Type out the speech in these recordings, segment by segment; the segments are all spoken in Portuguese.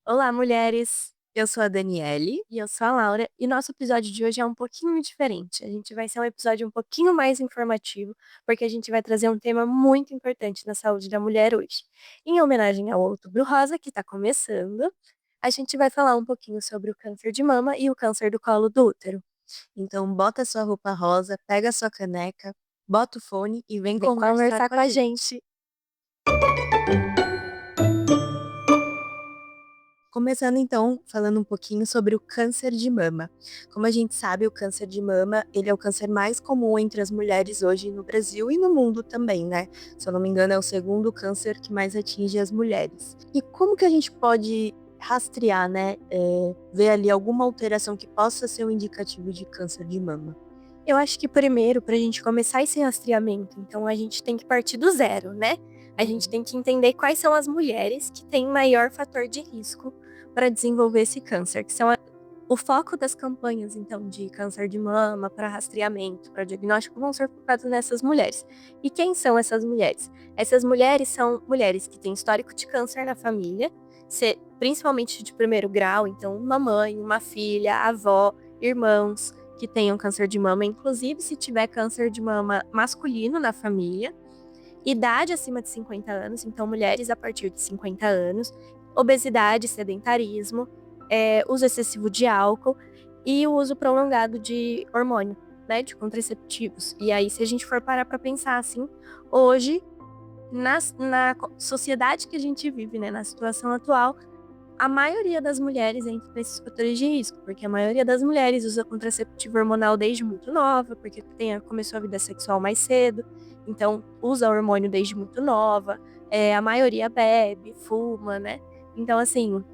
Olá, mulheres! Eu sou a Daniele. E eu sou a Laura, e nosso episódio de hoje é um pouquinho diferente. A gente vai ser um episódio um pouquinho mais informativo, porque a gente vai trazer um tema muito importante na saúde da mulher hoje. Em homenagem ao Outubro Rosa, que está começando, a gente vai falar um pouquinho sobre o câncer de mama e o câncer do colo do útero. Então, bota sua roupa rosa, pega sua caneca, bota o fone e vem Vem conversar conversar com com a a gente. gente. Começando então, falando um pouquinho sobre o câncer de mama. Como a gente sabe, o câncer de mama, ele é o câncer mais comum entre as mulheres hoje no Brasil e no mundo também, né? Se eu não me engano, é o segundo câncer que mais atinge as mulheres. E como que a gente pode rastrear, né? Ver ali alguma alteração que possa ser um indicativo de câncer de mama? Eu acho que primeiro, para a gente começar esse rastreamento, então a gente tem que partir do zero, né? A gente Uhum. tem que entender quais são as mulheres que têm maior fator de risco para desenvolver esse câncer, que são o foco das campanhas, então, de câncer de mama, para rastreamento, para diagnóstico, vão ser focados nessas mulheres. E quem são essas mulheres? Essas mulheres são mulheres que têm histórico de câncer na família, principalmente de primeiro grau, então, uma mãe, uma filha, avó, irmãos que tenham câncer de mama, inclusive se tiver câncer de mama masculino na família, idade acima de 50 anos, então mulheres a partir de 50 anos, obesidade, sedentarismo, uso excessivo de álcool e o uso prolongado de hormônio, né, de contraceptivos. E aí, se a gente for parar para pensar assim, hoje, na sociedade que a gente vive, né, na situação atual, a maioria das mulheres entra nesses fatores de risco, porque a maioria das mulheres usa contraceptivo hormonal desde muito nova, porque começou a vida sexual mais cedo, então usa hormônio desde muito nova, a maioria bebe, fuma, né? Então, assim,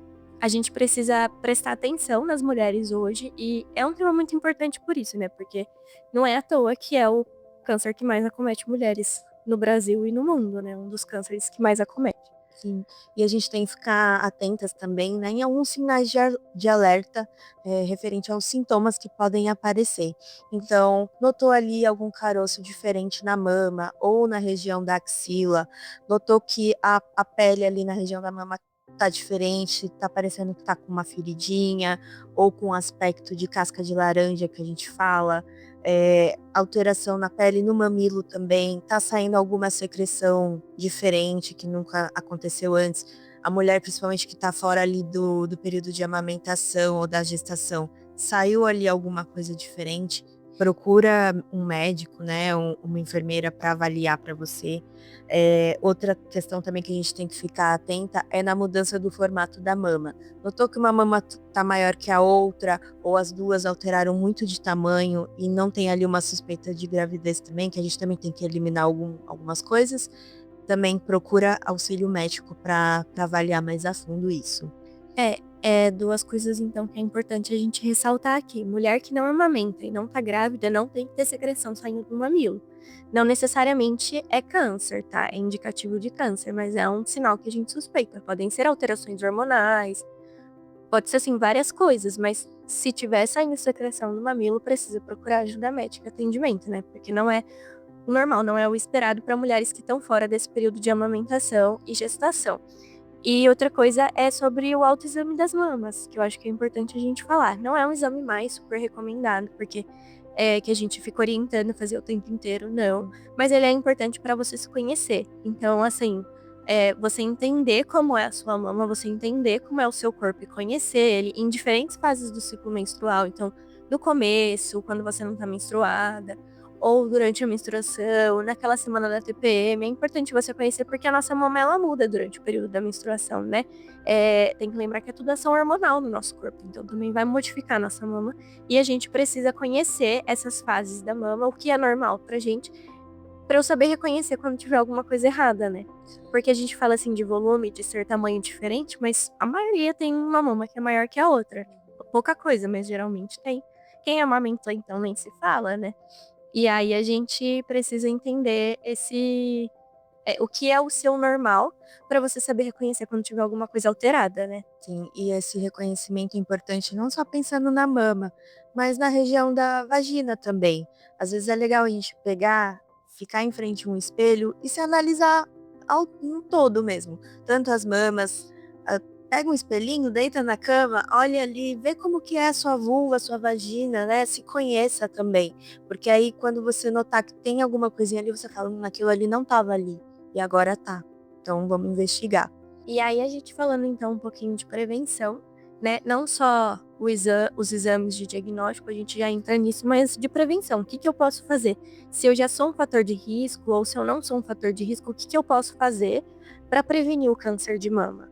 a gente precisa prestar atenção nas mulheres hoje, e é um tema muito importante por isso, né? Porque não é à toa que é o câncer que mais acomete mulheres no Brasil e no mundo, né? Um dos cânceres que mais acomete. Sim, e a gente tem que ficar atentas também, né, em alguns sinais de alerta, referente aos sintomas que podem aparecer. Então, notou ali algum caroço diferente na mama ou na região da axila, notou que a pele ali na região da mama tá diferente, tá parecendo que tá com uma feridinha ou com aspecto de casca de laranja que a gente fala, alteração na pele, no mamilo também, tá saindo alguma secreção diferente que nunca aconteceu antes. A mulher, principalmente que tá fora ali do período de amamentação ou da gestação, saiu ali alguma coisa diferente, procura um médico, né, uma enfermeira para avaliar para você. Outra questão também que a gente tem que ficar atenta é na mudança do formato da mama. Notou que uma mama tá maior que a outra, ou as duas alteraram muito de tamanho e não tem ali uma suspeita de gravidez também, que a gente também tem que eliminar algumas coisas, também procura auxílio médico para avaliar mais a fundo isso. É 2 coisas então que é importante a gente ressaltar aqui. Mulher que não amamenta e não tá grávida não tem que ter secreção saindo do mamilo. Não necessariamente é câncer, tá? É indicativo de câncer, mas é um sinal que a gente suspeita. Podem ser alterações hormonais, pode ser assim várias coisas, mas se tiver saindo secreção do mamilo, precisa procurar ajuda médica, atendimento, né? Porque não é o normal, não é o esperado para mulheres que estão fora desse período de amamentação e gestação. E outra coisa é sobre o autoexame das mamas, que eu acho que é importante a gente falar. Não é um exame mais super recomendado, porque é que a gente fica orientando a fazer o tempo inteiro, não. Mas ele é importante para você se conhecer. Então, assim, você entender como é a sua mama, você entender como é o seu corpo e conhecer ele em diferentes fases do ciclo menstrual. Então, no começo, quando você não tá menstruada, ou durante a menstruação, naquela semana da TPM, é importante você conhecer porque a nossa mama ela muda durante o período da menstruação, né? Tem que lembrar que é tudo ação hormonal no nosso corpo, então também vai modificar a nossa mama e a gente precisa conhecer essas fases da mama, o que é normal pra gente, pra eu saber reconhecer quando tiver alguma coisa errada, né? Porque a gente fala assim de volume, de ser tamanho diferente, mas a maioria tem uma mama que é maior que a outra. Pouca coisa, mas geralmente tem. Quem amamenta então nem se fala, né? E aí a gente precisa entender o que é o seu normal, pra você saber reconhecer quando tiver alguma coisa alterada, né. Sim, e esse reconhecimento é importante não só pensando na mama, mas na região da vagina também. Às vezes é legal a gente pegar, ficar em frente a um espelho e se analisar um todo mesmo, tanto as mamas, Pega um espelhinho, deita na cama, olha ali, vê como que é a sua vulva, a sua vagina, né? Se conheça também. Porque aí quando você notar que tem alguma coisinha ali, você fala, aquilo ali não estava ali e agora tá. Então vamos investigar. E aí a gente falando então um pouquinho de prevenção, né? Não só os exames de diagnóstico, a gente já entra nisso, mas de prevenção. O que eu posso fazer? Se eu já sou um fator de risco ou se eu não sou um fator de risco, o que eu posso fazer para prevenir o câncer de mama?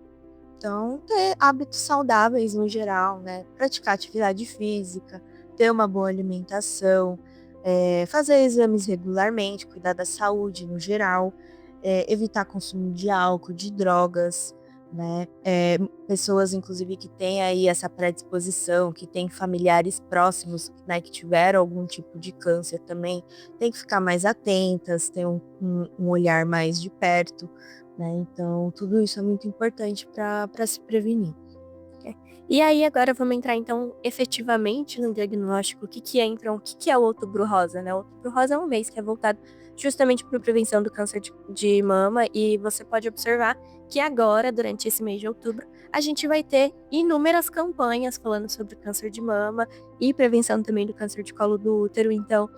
Então, ter hábitos saudáveis no geral, né? Praticar atividade física, ter uma boa alimentação, fazer exames regularmente, cuidar da saúde no geral, evitar consumo de álcool, de drogas, né? Pessoas, inclusive, que têm aí essa predisposição, que têm familiares próximos, né, que tiveram algum tipo de câncer também, tem que ficar mais atentas, ter um olhar mais de perto, né? Então, tudo isso é muito importante para se prevenir. E aí agora vamos entrar então efetivamente no diagnóstico, o que é o Outubro Rosa, né? O Outubro Rosa é um mês que é voltado justamente para a prevenção do câncer de mama e você pode observar que agora, durante esse mês de outubro, a gente vai ter inúmeras campanhas falando sobre câncer de mama e prevenção também do câncer de colo do útero, então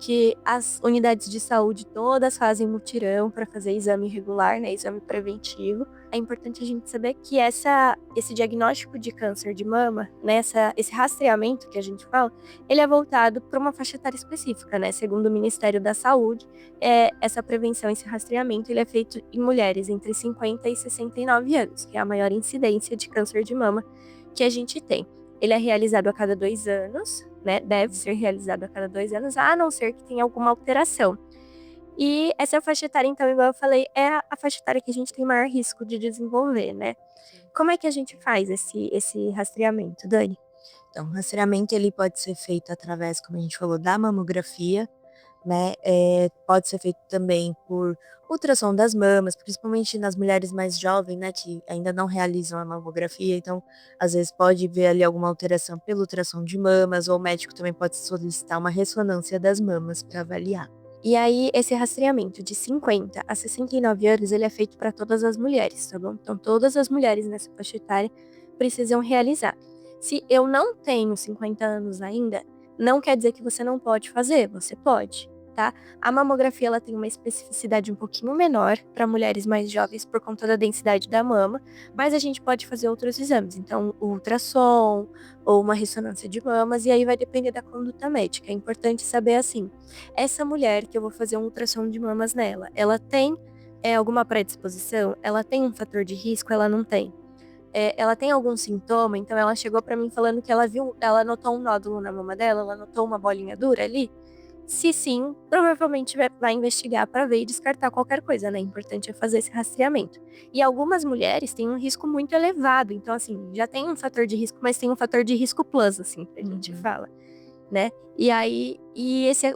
que as unidades de saúde todas fazem mutirão para fazer exame regular, né, exame preventivo. É importante a gente saber que esse diagnóstico de câncer de mama, né, esse rastreamento que a gente fala, ele é voltado para uma faixa etária específica, né? Segundo o Ministério da Saúde, essa prevenção, esse rastreamento, ele é feito em mulheres entre 50 e 69 anos, que é a maior incidência de câncer de mama que a gente tem. Ele é realizado a cada 2 anos, né? Deve ser realizado a cada 2 anos, a não ser que tenha alguma alteração. E essa faixa etária, então, igual eu falei, é a faixa etária que a gente tem maior risco de desenvolver, né? Como é que a gente faz esse rastreamento, Dani? Então, o rastreamento ele pode ser feito através, como a gente falou, da mamografia, né? Pode ser feito também por ultrassom das mamas, principalmente nas mulheres mais jovens, né, que ainda não realizam a mamografia, então às vezes pode ver ali alguma alteração pelo ultrassom de mamas, ou o médico também pode solicitar uma ressonância das mamas para avaliar. E aí, esse rastreamento de 50 a 69 anos, ele é feito para todas as mulheres, tá bom? Então, todas as mulheres nessa faixa etária precisam realizar. Se eu não tenho 50 anos ainda, não quer dizer que você não pode fazer, você pode, tá? A mamografia, ela tem uma especificidade um pouquinho menor para mulheres mais jovens por conta da densidade da mama, mas a gente pode fazer outros exames, então o ultrassom ou uma ressonância de mamas, e aí vai depender da conduta médica. É importante saber assim, essa mulher que eu vou fazer um ultrassom de mamas nela, ela tem alguma predisposição? Ela tem um fator de risco? Ela não tem? Ela tem algum sintoma? Então ela chegou pra mim falando que ela notou um nódulo na mama dela, ela notou uma bolinha dura ali? Se sim, provavelmente vai investigar para ver e descartar qualquer coisa, né? O importante é fazer esse rastreamento. E algumas mulheres têm um risco muito elevado, então assim, já tem um fator de risco, mas tem um fator de risco plus, assim, que a gente fala, né? E aí,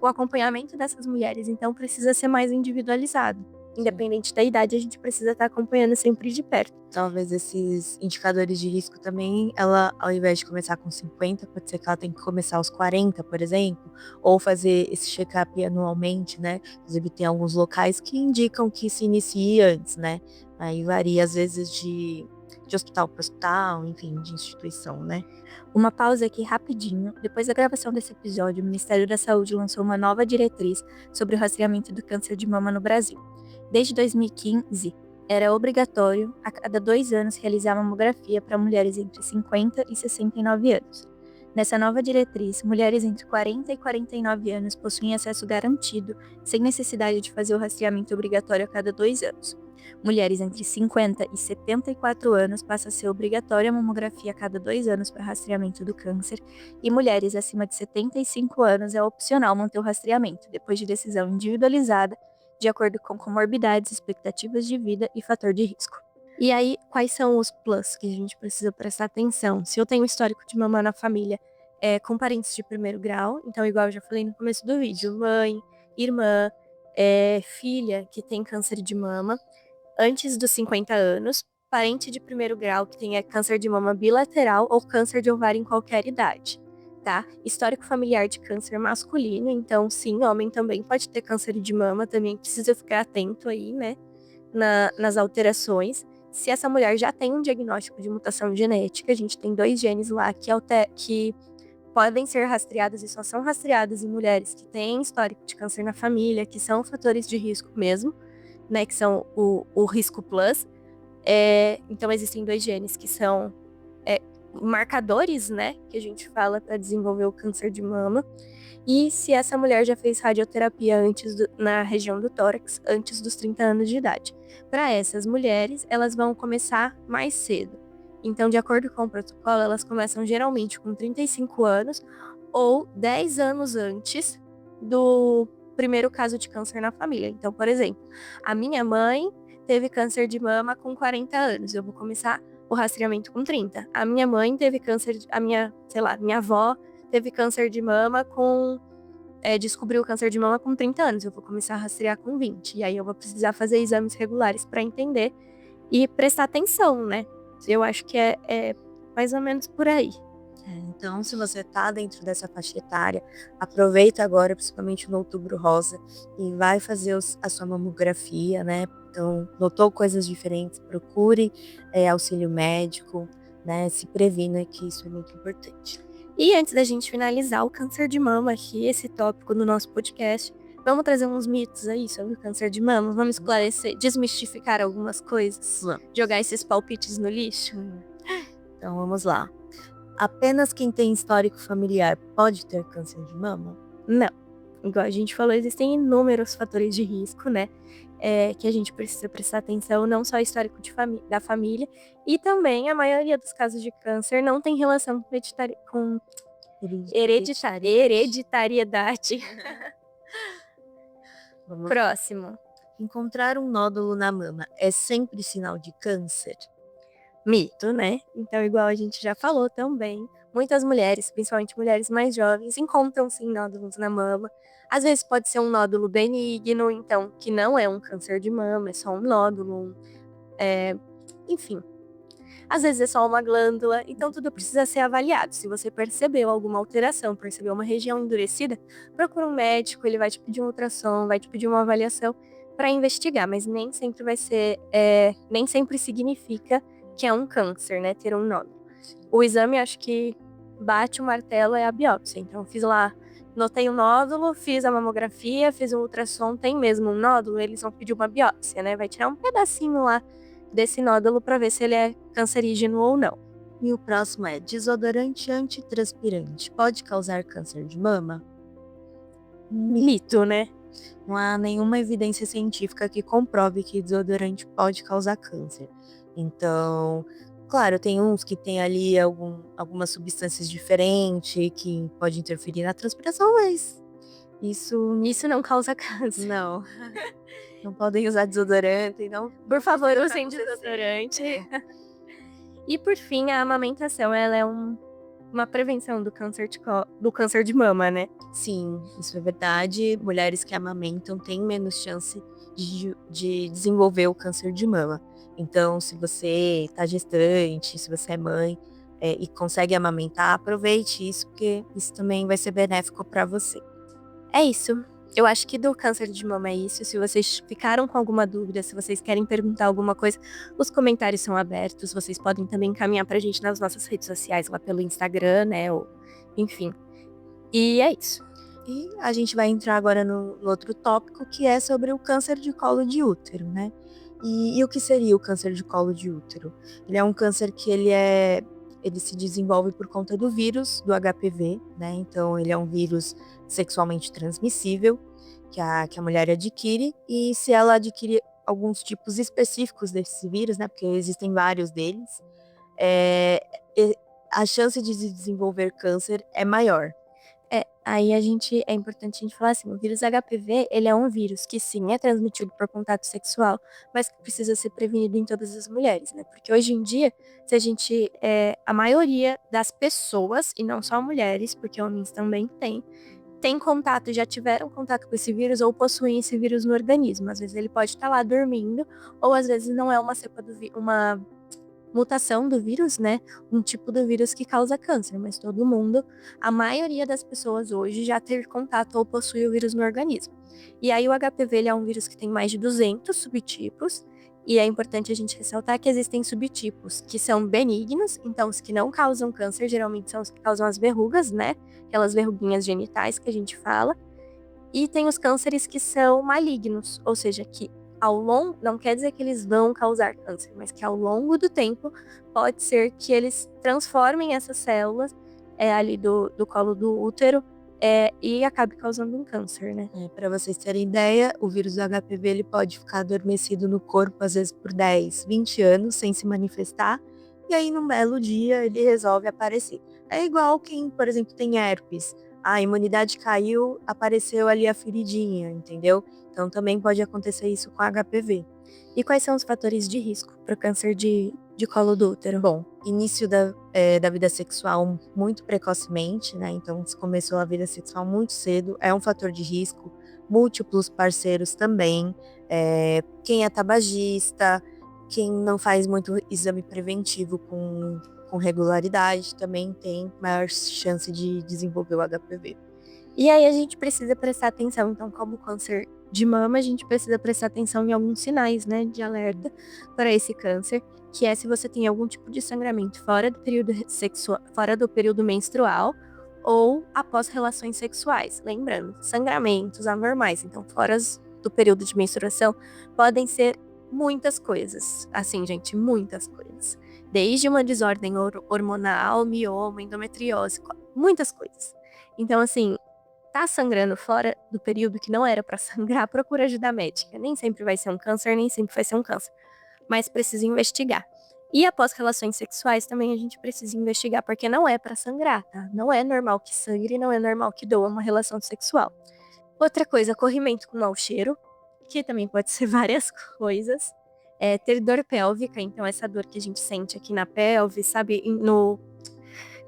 o acompanhamento dessas mulheres, então, precisa ser mais individualizado. Independente da idade, a gente precisa estar acompanhando sempre de perto. Talvez esses indicadores de risco também, ela, ao invés de começar com 50, pode ser que ela tenha que começar aos 40, por exemplo, ou fazer esse check-up anualmente, né? Inclusive, tem alguns locais que indicam que se inicie antes, né? Aí varia, às vezes, de hospital para hospital, enfim, de instituição, né? Uma pausa aqui rapidinho. Depois da gravação desse episódio, o Ministério da Saúde lançou uma nova diretriz sobre o rastreamento do câncer de mama no Brasil. Desde 2015, era obrigatório a cada 2 anos realizar mamografia para mulheres entre 50 e 69 anos. Nessa nova diretriz, mulheres entre 40 e 49 anos possuem acesso garantido, sem necessidade de fazer o rastreamento obrigatório a cada 2 anos. Mulheres entre 50 e 74 anos passa a ser obrigatória a mamografia a cada 2 anos para rastreamento do câncer, e mulheres acima de 75 anos é opcional manter o rastreamento, depois de decisão individualizada, de acordo com comorbidades, expectativas de vida e fator de risco. E aí, quais são os plus que a gente precisa prestar atenção? Se eu tenho histórico de mama na família com parentes de primeiro grau, então, igual eu já falei no começo do vídeo, mãe, irmã, filha que tem câncer de mama, antes dos 50 anos, parente de primeiro grau que tenha câncer de mama bilateral ou câncer de ovário em qualquer idade, tá? Histórico familiar de câncer masculino, então sim, homem também pode ter câncer de mama, também precisa ficar atento aí, né, nas alterações. se essa mulher já tem um diagnóstico de mutação genética, a gente tem 2 genes lá que podem ser rastreadas e só são rastreadas em mulheres que têm histórico de câncer na família, que são fatores de risco mesmo, né, que são o risco plus. Então existem 2 genes que são marcadores, né, que a gente fala para desenvolver o câncer de mama. E se essa mulher já fez radioterapia na região do tórax antes dos 30 anos de idade. Para essas mulheres, elas vão começar mais cedo. Então, de acordo com o protocolo, elas começam geralmente com 35 anos ou 10 anos antes do primeiro caso de câncer na família. Então, por exemplo, a minha mãe teve câncer de mama com 40 anos. Eu vou começar o rastreamento com 30. A minha mãe teve câncer, minha avó teve câncer de mama descobriu o câncer de mama com 30 anos. Eu vou começar a rastrear com 20. E aí eu vou precisar fazer exames regulares para entender e prestar atenção, né? Eu acho que é mais ou menos por aí. Então, se você tá dentro dessa faixa etária, aproveita agora, principalmente no Outubro Rosa, e vai fazer a sua mamografia, né? Então, notou coisas diferentes, procure auxílio médico, né? Se previna, que isso é muito importante. E antes da gente finalizar o câncer de mama aqui, esse tópico do nosso podcast, vamos trazer uns mitos aí sobre o câncer de mama? Vamos esclarecer, desmistificar algumas coisas? Jogar esses palpites no lixo? Então, vamos lá. Apenas quem tem histórico familiar pode ter câncer de mama? Não. Igual a gente falou, existem inúmeros fatores de risco, né? Que a gente precisa prestar atenção, não só histórico da família, e também a maioria dos casos de câncer não tem relação com hereditariedade. Próximo. Encontrar um nódulo na mama é sempre sinal de câncer? Mito, né? Então, igual a gente já falou também, muitas mulheres, principalmente mulheres mais jovens, encontram sim nódulos na mama. Às vezes pode ser um nódulo benigno, então, que não é um câncer de mama, é só um nódulo, enfim. Às vezes é só uma glândula, então tudo precisa ser avaliado. Se você percebeu alguma alteração, percebeu uma região endurecida, procura um médico, ele vai te pedir um ultrassom, vai te pedir uma avaliação para investigar, mas nem sempre nem sempre significa que é um câncer, né, ter um nódulo. O exame, acho que bate o martelo, é a biópsia. Então, fiz lá, notei um nódulo, fiz a mamografia, fiz um ultrassom, tem mesmo um nódulo, eles vão pedir uma biópsia, né, vai tirar um pedacinho lá desse nódulo para ver se ele é cancerígeno ou não. E o próximo é: desodorante antitranspirante pode causar câncer de mama? Mito, né? Não há nenhuma evidência científica que comprove que desodorante pode causar câncer. Então, claro, tem uns que tem ali algumas substâncias diferentes que pode interferir na transpiração, mas isso não causa câncer. Não. Não podem usar desodorante, não. Por favor, usem desodorante. E por fim, a amamentação, ela é uma prevenção do câncer de mama, né? Sim, isso é verdade. Mulheres que amamentam têm menos chance de desenvolver o câncer de mama. Então, se você está gestante, se você é mãe e consegue amamentar, aproveite isso, porque isso também vai ser benéfico para você. É isso. Eu acho que do câncer de mama é isso. Se vocês ficaram com alguma dúvida, se vocês querem perguntar alguma coisa, os comentários são abertos. Vocês podem também encaminhar pra gente nas nossas redes sociais, lá pelo Instagram, né? Enfim. E é isso. E a gente vai entrar agora no outro tópico, que é sobre o câncer de colo de útero, né? E o que seria o câncer de colo de útero? Ele é um câncer que ele se desenvolve por conta do vírus, do HPV, né? Então, ele é um vírus sexualmente transmissível que a mulher adquire, e se ela adquire alguns tipos específicos desse vírus, né? Porque existem vários deles, a chance de desenvolver câncer é maior. Aí é importante a gente falar assim, o vírus HPV, ele é um vírus que sim, é transmitido por contato sexual, mas que precisa ser prevenido em todas as mulheres, né? Porque hoje em dia, se a gente, a maioria das pessoas, e não só mulheres, porque homens também tem contato, já tiveram contato com esse vírus ou possuem esse vírus no organismo. Às vezes ele pode estar lá dormindo, ou às vezes não é uma cepa uma mutação do vírus, né? Um tipo do vírus que causa câncer, mas todo mundo, a maioria das pessoas hoje já teve contato ou possui o vírus no organismo. E aí o HPV ele é um vírus que tem mais de 200 subtipos E é importante a gente ressaltar que existem subtipos que são benignos, então os que não causam câncer geralmente são os que causam as verrugas, né? Aquelas verruguinhas genitais que a gente fala. E tem os cânceres que são malignos, ou seja, que ao longo, não quer dizer que eles vão causar câncer, mas que ao longo do tempo pode ser que eles transformem essas células ali do colo do útero e acabe causando um câncer, né? Para vocês terem ideia, o vírus do HPV ele pode ficar adormecido no corpo às vezes por 10, 20 anos sem se manifestar, e aí num belo dia ele resolve aparecer. É igual quem, por exemplo, tem herpes. A imunidade caiu, apareceu ali a feridinha, entendeu? Então também pode acontecer isso com HPV. E quais são os fatores de risco para o câncer de colo do útero? Bom, início da vida sexual muito precocemente, né? Então, se começou a vida sexual muito cedo, é um fator de risco. Múltiplos parceiros também. Quem é tabagista, quem não faz muito exame preventivo com regularidade, também tem maior chance de desenvolver o HPV. E aí a gente precisa prestar atenção, então, como câncer de mama, a gente precisa prestar atenção em alguns sinais, né, de alerta para esse câncer, que é se você tem algum tipo de sangramento fora do período sexual, fora do período menstrual ou após relações sexuais. Lembrando, sangramentos anormais, então fora do período de menstruação, podem ser muitas coisas. Assim, gente, muitas coisas. Desde uma desordem hormonal, mioma, endometriose, muitas coisas. Então, assim, tá sangrando fora do período que não era para sangrar, procura ajuda médica. Nem sempre vai ser um câncer, nem sempre vai ser um câncer, mas precisa investigar. E após relações sexuais também a gente precisa investigar, porque não é para sangrar, tá? Não é normal que sangre, não é normal que doa uma relação sexual. Outra coisa, corrimento com mau cheiro, que também pode ser várias coisas. Ter dor pélvica, então essa dor que a gente sente aqui na pelve, sabe,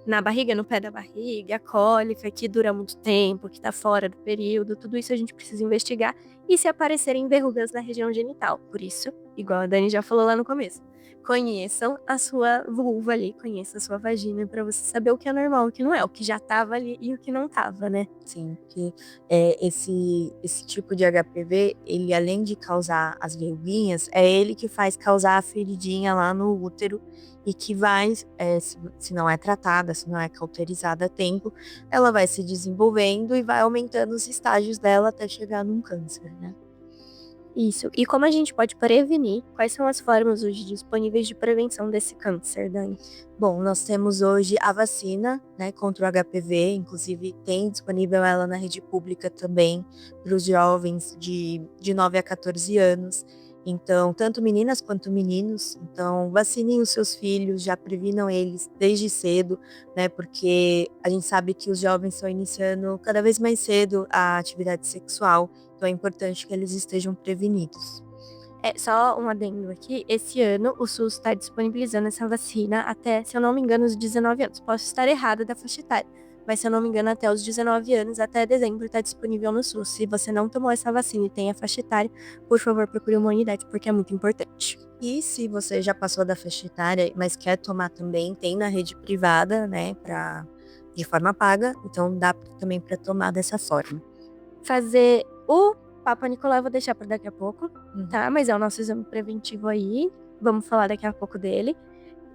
na barriga, no pé da barriga, a cólica que dura muito tempo, que tá fora do período, tudo isso a gente precisa investigar. E se aparecerem verrugas na região genital. Por isso, igual a Dani já falou lá no começo, conheçam a sua vulva ali, conheça a sua vagina para você saber o que é normal, o que não é, o que já tava ali e o que não tava, né? Sim, que esse tipo de HPV, ele além de causar as verruguinhas, é ele que faz causar a feridinha lá no útero e que vai, se não é tratada, se não é cauterizada a tempo, ela vai se desenvolvendo e vai aumentando os estágios dela até chegar num câncer, né? Isso. E como a gente pode prevenir? Quais são as formas hoje disponíveis de prevenção desse câncer, Dani? Bom, nós temos hoje a vacina, né, contra o HPV, inclusive tem disponível ela na rede pública também para os jovens de 9 a 14 anos. Então, tanto meninas quanto meninos, então vacinem os seus filhos, já previnam eles desde cedo, né, porque a gente sabe que os jovens estão iniciando cada vez mais cedo a atividade sexual, então é importante que eles estejam prevenidos. Só um adendo aqui, esse ano o SUS está disponibilizando essa vacina até, se eu não me engano, os 19 anos. Posso estar errada da faixa etária, mas se eu não me engano, até os 19 anos, até dezembro, está disponível no SUS. Se você não tomou essa vacina e tem a faixa etária, por favor, procure uma unidade, porque é muito importante. E se você já passou da faixa etária, mas quer tomar também, tem na rede privada, né, de forma paga, então dá também para tomar dessa forma. Fazer o Papa Nicolau eu vou deixar para daqui a pouco, tá? Mas é o nosso exame preventivo aí, vamos falar daqui a pouco dele.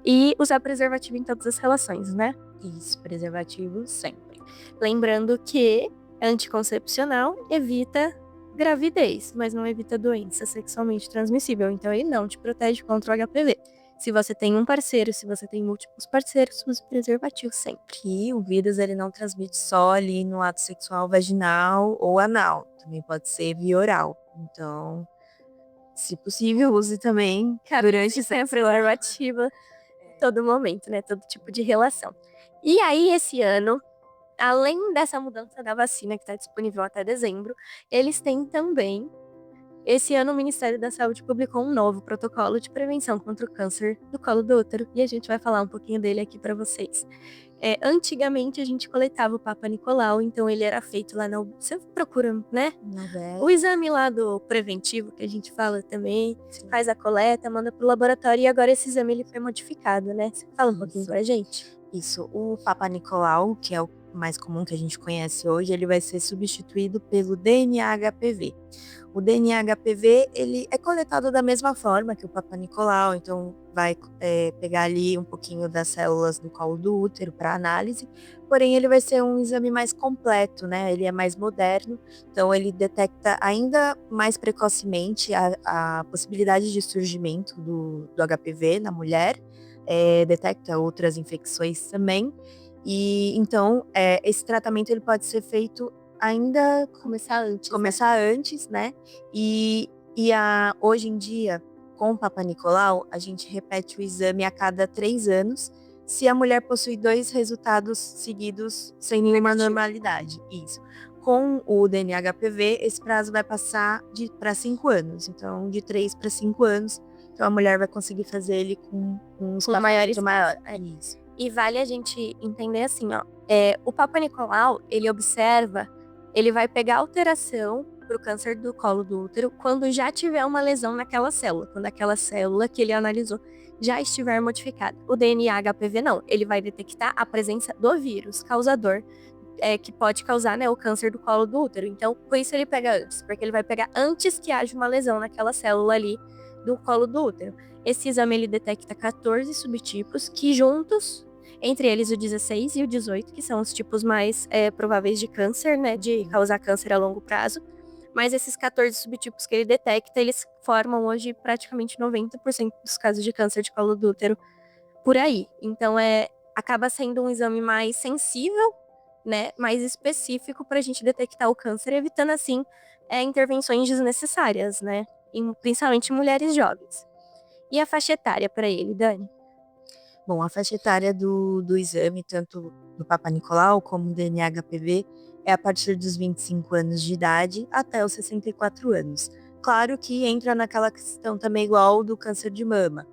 E usar preservativo em todas as relações, né? Isso, preservativo sempre. Lembrando que anticoncepcional evita gravidez, mas não evita doença sexualmente transmissível. Então ele não te protege contra o HPV. Se você tem um parceiro, se você tem múltiplos parceiros, use preservativo sempre. E o vírus ele não transmite só ali no ato sexual vaginal ou anal, também pode ser via oral. Então, se possível, use também durante sempre preservativa, todo momento, né? Todo tipo de relação. E aí, esse ano, além dessa mudança da vacina que está disponível até dezembro, eles têm também. Esse ano, o Ministério da Saúde publicou um novo protocolo de prevenção contra o câncer do colo do útero e a gente vai falar um pouquinho dele aqui para vocês. Antigamente, a gente coletava o Papa Nicolau, então ele era feito lá na. Você procura, né? O exame lá do preventivo, que a gente fala também, Sim. faz a coleta, manda pro laboratório e agora esse exame ele foi modificado, né? Você fala um pouquinho pra gente? Isso, o Papa Nicolau, que é o mais comum que a gente conhece hoje, ele vai ser substituído pelo DNA-HPV. O DNA-HPV, ele é coletado da mesma forma que o Papa Nicolau, então vai pegar ali um pouquinho das células do colo do útero para análise, porém ele vai ser um exame mais completo, né? Ele é mais moderno, então ele detecta ainda mais precocemente a possibilidade de surgimento do HPV na mulher, detecta outras infecções também, e então esse tratamento ele pode ser feito ainda começar antes, né? Hoje em dia, com o Papa Nicolau, a gente repete o exame a cada 3 anos, se a mulher possui 2 resultados seguidos sem nenhuma normalidade. Isso. Com o DNA-HPV, esse prazo vai passar para 5 anos. Então, de 3 para 5 anos, então a mulher vai conseguir fazer ele com uns Com maiores maior. Isso. E vale a gente entender assim, ó. O Papa Nicolau, ele vai pegar alteração para o câncer do colo do útero quando já tiver uma lesão naquela célula, quando aquela célula que ele analisou já estiver modificada. O DNA HPV não, ele vai detectar a presença do vírus causador, que pode causar, né, o câncer do colo do útero. Então, por isso ele pega antes, porque ele vai pegar antes que haja uma lesão naquela célula ali do colo do útero. Esse exame ele detecta 14 subtipos que juntos, entre eles o 16 e o 18, que são os tipos mais prováveis de câncer, né, de causar câncer a longo prazo. Mas esses 14 subtipos que ele detecta, eles formam hoje praticamente 90% dos casos de câncer de colo do útero por aí. Então acaba sendo um exame mais sensível, né, mais específico para a gente detectar o câncer, evitando assim intervenções desnecessárias, né, principalmente em mulheres jovens. E a faixa etária para ele, Dani? Bom, a faixa etária do exame, tanto do Papa Nicolau como do DNA-HPV, é a partir dos 25 anos de idade até os 64 anos. Claro que entra naquela questão também igual do câncer de mama.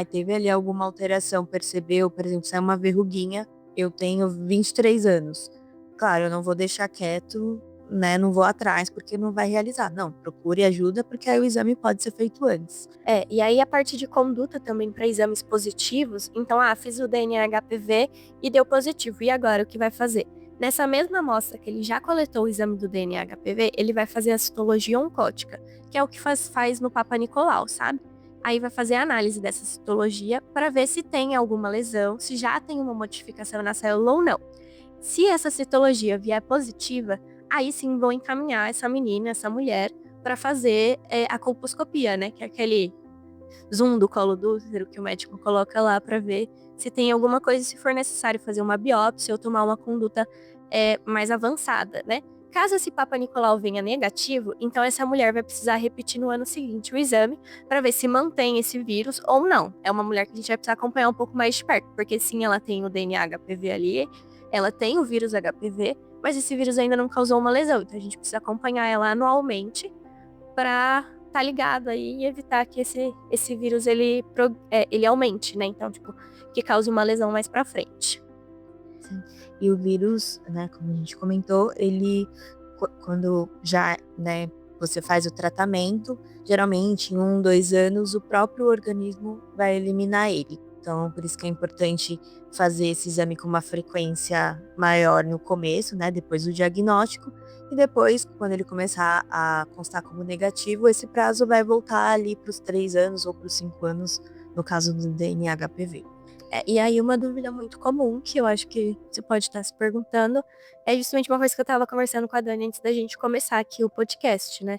Teve ali alguma alteração, percebeu, por exemplo, saiu uma verruguinha, eu tenho 23 anos. Claro, eu não vou deixar quieto, né, não vou atrás porque não vai realizar. Não, procure ajuda porque aí o exame pode ser feito antes. E aí a parte de conduta também para exames positivos, então, fiz o DNA HPV e deu positivo, e agora o que vai fazer? Nessa mesma amostra que ele já coletou o exame do DNA HPV, ele vai fazer a citologia oncótica, que é o que faz no Papa Nicolau, sabe? Aí vai fazer a análise dessa citologia para ver se tem alguma lesão, se já tem uma modificação na célula ou não. Se essa citologia vier positiva, aí sim vão encaminhar essa menina, essa mulher, para fazer a colposcopia, né? Que é aquele zoom do colo do útero que o médico coloca lá para ver se tem alguma coisa, se for necessário fazer uma biópsia ou tomar uma conduta mais avançada, né? Caso esse Papa Nicolau venha negativo, então essa mulher vai precisar repetir no ano seguinte o exame para ver se mantém esse vírus ou não. É uma mulher que a gente vai precisar acompanhar um pouco mais de perto, porque sim, ela tem o DNA HPV ali, ela tem o vírus HPV, mas esse vírus ainda não causou uma lesão, então a gente precisa acompanhar ela anualmente para tá ligado aí e evitar que esse vírus ele aumente, né? Então, tipo, que cause uma lesão mais para frente. Sim. E o vírus, né, como a gente comentou, ele quando já, né, você faz o tratamento, geralmente em 1, 2 anos o próprio organismo vai eliminar ele. Então, por isso que é importante fazer esse exame com uma frequência maior no começo, né, depois do diagnóstico, e depois, quando ele começar a constar como negativo, esse prazo vai voltar ali para os 3 anos ou para os 5 anos, no caso do DNA-HPV. E aí uma dúvida muito comum, que eu acho que você pode estar se perguntando, é justamente uma coisa que eu estava conversando com a Dani antes da gente começar aqui o podcast, né?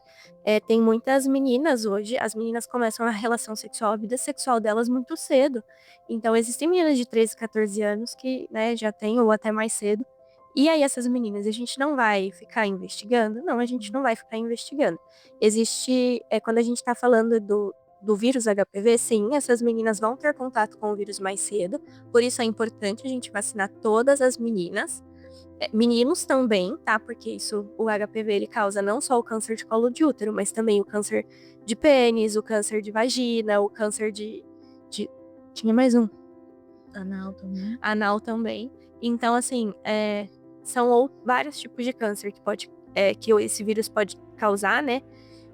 Tem muitas meninas hoje, as meninas começam a relação sexual, a vida sexual delas muito cedo. Então existem meninas de 13, 14 anos que, né, já têm ou até mais cedo. E aí essas meninas, a gente não vai ficar investigando? Não, a gente não vai ficar investigando. Existe, quando a gente está falando do vírus HPV, sim, essas meninas vão ter contato com o vírus mais cedo, por isso é importante a gente vacinar todas as meninas, meninos também, tá? Porque o HPV ele causa não só o câncer de colo de útero, mas também o câncer de pênis, o câncer de vagina, o câncer de tinha mais um. Anal também. Então, assim, são vários tipos de câncer que esse vírus pode causar, né?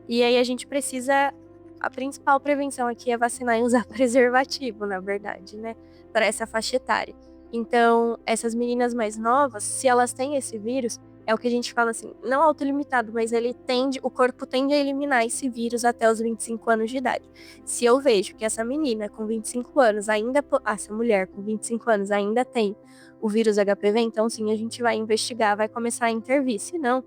E aí a gente precisa. A principal prevenção aqui é vacinar e usar preservativo, na verdade, né? Para essa faixa etária. Então, essas meninas mais novas, se elas têm esse vírus, é o que a gente fala assim, não autolimitado, mas o corpo tende a eliminar esse vírus até os 25 anos de idade. Se eu vejo que essa menina com 25 anos essa mulher com 25 anos ainda tem o vírus HPV, então sim, a gente vai investigar, vai começar a intervir. Se não,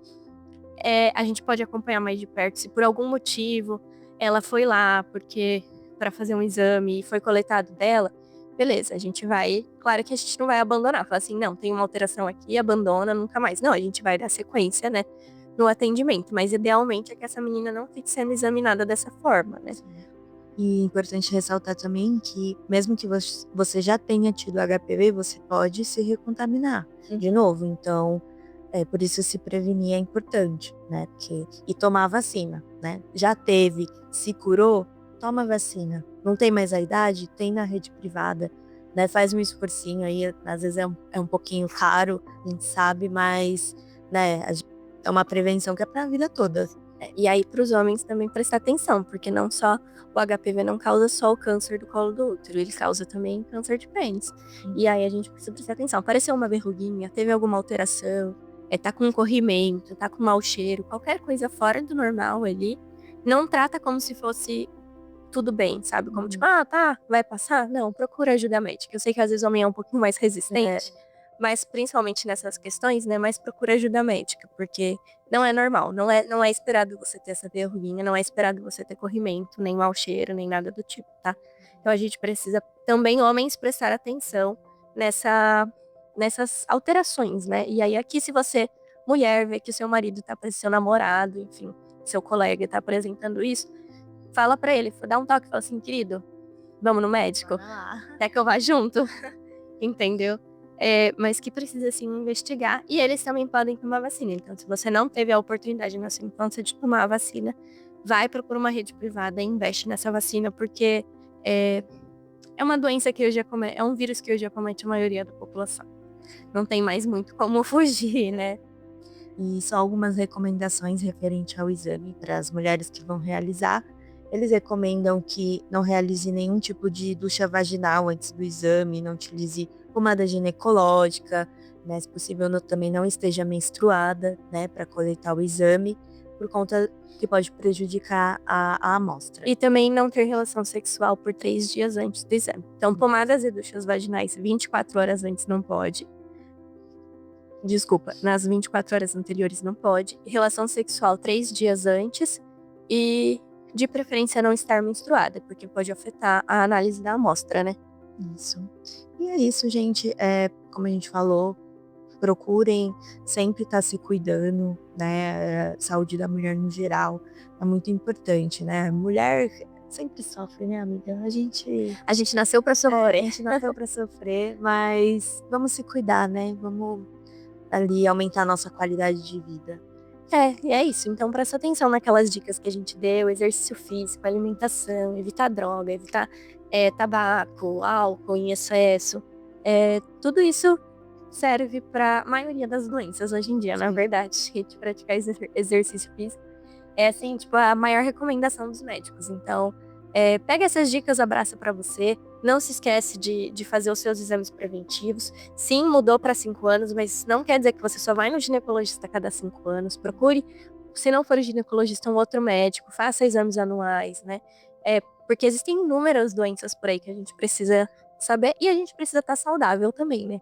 a gente pode acompanhar mais de perto. Se por algum motivo ela foi lá para fazer um exame e foi coletado dela, beleza, a gente vai. Claro que a gente não vai abandonar, falar assim, não, tem uma alteração aqui, abandona, nunca mais. Não, a gente vai dar sequência, né, no atendimento. Mas idealmente é que essa menina não fique sendo examinada dessa forma, né? E é importante ressaltar também que, mesmo que você já tenha tido HPV, você pode se recontaminar de novo. Então, por isso se prevenir é importante, né? E tomar a vacina, né? Já teve, se curou, toma a vacina. Não tem mais a idade, tem na rede privada, né? Faz um esforcinho aí, às vezes é um pouquinho caro, a gente sabe, mas, né, é uma prevenção que é para a vida toda. E aí, para os homens também prestar atenção, porque não só o HPV não causa só o câncer do colo do útero, ele causa também câncer de pênis. E aí a gente precisa prestar atenção. Apareceu uma verruguinha, teve alguma alteração, tá com um corrimento, tá com mau cheiro, qualquer coisa fora do normal ali, não trata como se fosse tudo bem, sabe? Como tipo, tá, vai passar? Não, procura ajuda médica. Eu sei que às vezes o homem é um pouquinho mais resistente, mas principalmente nessas questões, né? Mas procura ajuda médica, porque não é normal, não é esperado você ter essa verruguinha, não é esperado você ter corrimento, nem mau cheiro, nem nada do tipo, tá? Então a gente precisa também, homens, prestar atenção nessas alterações, né? E aí aqui, se você, mulher, vê que o seu marido tá, seu namorado, enfim, seu colega tá apresentando isso, fala pra ele, dá um toque, fala assim, querido, vamos no médico? Quer que eu vá junto? Entendeu? Mas que precisa, assim, investigar. E eles também podem tomar vacina. Então, se você não teve a oportunidade na sua infância de tomar a vacina, vai procurar uma rede privada e investe nessa vacina, porque é uma doença que hoje é um vírus que hoje acomete a maioria da população. Não tem mais muito como fugir, né? E só algumas recomendações referente ao exame para as mulheres que vão realizar. Eles recomendam que não realize nenhum tipo de ducha vaginal antes do exame, não utilize pomada ginecológica, né? Se possível, também não esteja menstruada, né, para coletar o exame, por conta que pode prejudicar a amostra. E também não ter relação sexual por 3 dias antes do exame. Então, pomadas e duchas vaginais 24 horas antes não pode. Desculpa, nas 24 horas anteriores não pode. Relação sexual 3 dias antes e, de preferência, não estar menstruada, porque pode afetar a análise da amostra, né? Isso. E é isso, gente. Como a gente falou, procurem sempre estar se cuidando, né? A saúde da mulher no geral é muito importante, né? Mulher sempre sofre, né, amiga? A gente nasceu para sofrer. A gente nasceu para sofrer, mas vamos se cuidar, né? Vamos ali aumentar a nossa qualidade de vida. E é isso. Então, presta atenção naquelas dicas que a gente deu: exercício físico, alimentação, evitar droga, evitar tabaco, álcool em excesso. Tudo isso serve para a maioria das doenças hoje em dia, na verdade. A gente praticar exercício físico é, assim, tipo, a maior recomendação dos médicos. Então, pega essas dicas, abraça para você. Não se esquece de fazer os seus exames preventivos. Sim, mudou para 5 anos, mas não quer dizer que você só vai no ginecologista a cada 5 anos. Procure, se não for ginecologista, um outro médico. Faça exames anuais, né? Porque existem inúmeras doenças por aí que a gente precisa saber. E a gente precisa estar saudável também, né?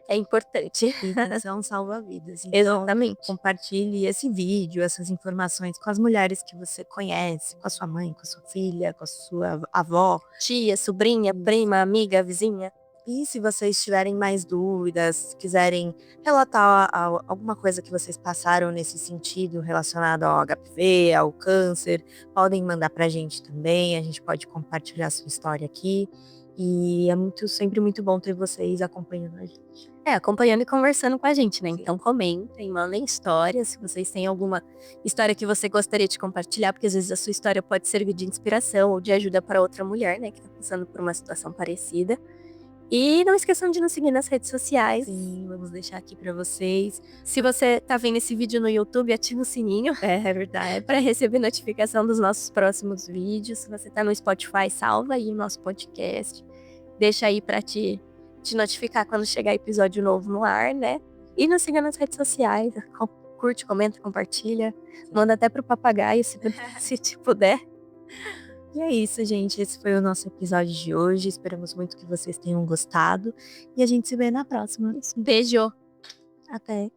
É importante. São salva-vidas. Então, Exatamente. compartilhe esse vídeo, essas informações com as mulheres que você conhece, com a sua mãe, com a sua filha, com a sua avó. Tia, sobrinha, prima, amiga, vizinha. E se vocês tiverem mais dúvidas, quiserem relatar alguma coisa que vocês passaram nesse sentido relacionado ao HPV, ao câncer, podem mandar pra gente também. A gente pode compartilhar a sua história aqui. E é sempre muito bom ter vocês acompanhando a gente. Acompanhando e conversando com a gente, né? Então comentem, mandem histórias, se vocês têm alguma história que você gostaria de compartilhar, porque às vezes a sua história pode servir de inspiração ou de ajuda para outra mulher, né, que tá passando por uma situação parecida. E não esqueçam de nos seguir nas redes sociais. Sim, vamos deixar aqui para vocês. Se você tá vendo esse vídeo no YouTube, ativa o sininho. É verdade. Para receber notificação dos nossos próximos vídeos. Se você tá no Spotify, salva aí o nosso podcast. Deixa aí para te te notificar quando chegar episódio novo no ar, né? E nos siga nas redes sociais. Curte, comenta, compartilha. Manda até pro papagaio, se te puder. E é isso, gente. Esse foi o nosso episódio de hoje. Esperamos muito que vocês tenham gostado. E a gente se vê na próxima. Beijo! Até!